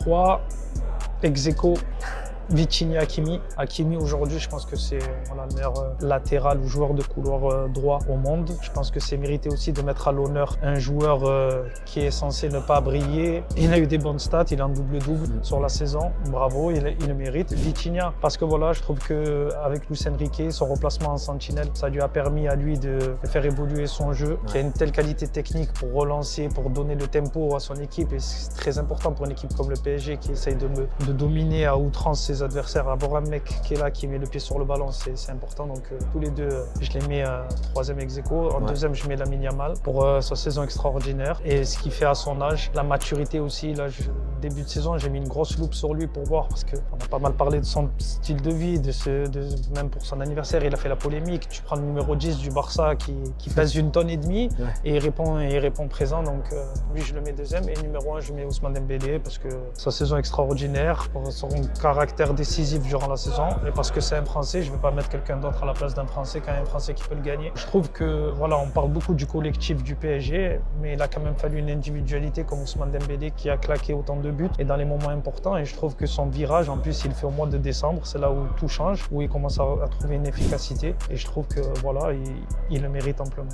3, ex aequo, Vitinha, Hakimi. Hakimi aujourd'hui, je pense que c'est le meilleur latéral ou joueur de couloir droit au monde. Je pense que c'est mérité aussi de mettre à l'honneur un joueur qui est censé ne pas briller. Il a eu des bonnes stats, il a un double-double sur la saison. Bravo, il le mérite. Vitinha, parce que je trouve qu'avec Luis Enrique, son remplacement en sentinelle, ça lui a permis à lui de faire évoluer son jeu, qui a une telle qualité technique pour relancer, pour donner le tempo à son équipe. Et c'est très important pour une équipe comme le PSG qui essaye de dominer à outrance ses adversaires. Avoir un mec qui est là, qui met le pied sur le ballon, c'est important. Donc tous les deux, je les mets troisième ex aequo. En deuxième, je mets Lamine Yamal pour sa saison extraordinaire et ce qu'il fait à son âge, la maturité aussi. Là, début de saison, j'ai mis une grosse loupe sur lui pour voir, parce qu'on a pas mal parlé de son style de vie, même pour son anniversaire, il a fait la polémique. Tu prends le numéro 10 du Barça qui pèse 1,5 tonne et il répond présent. Donc lui, je le mets deuxième. Et numéro 1, je mets Ousmane Dembélé parce que sa saison extraordinaire, son caractère décisif durant la saison, et parce que c'est un Français, je ne vais pas mettre quelqu'un d'autre à la place d'un Français quand il y a un Français qui peut le gagner. Je trouve que on parle beaucoup du collectif du PSG, mais il a quand même fallu une individualité comme Ousmane Dembélé qui a claqué autant de buts et dans les moments importants. Et je trouve que son virage, en plus, il le fait au mois de décembre, c'est là où tout change, où il commence à trouver une efficacité. Et je trouve que il le mérite amplement.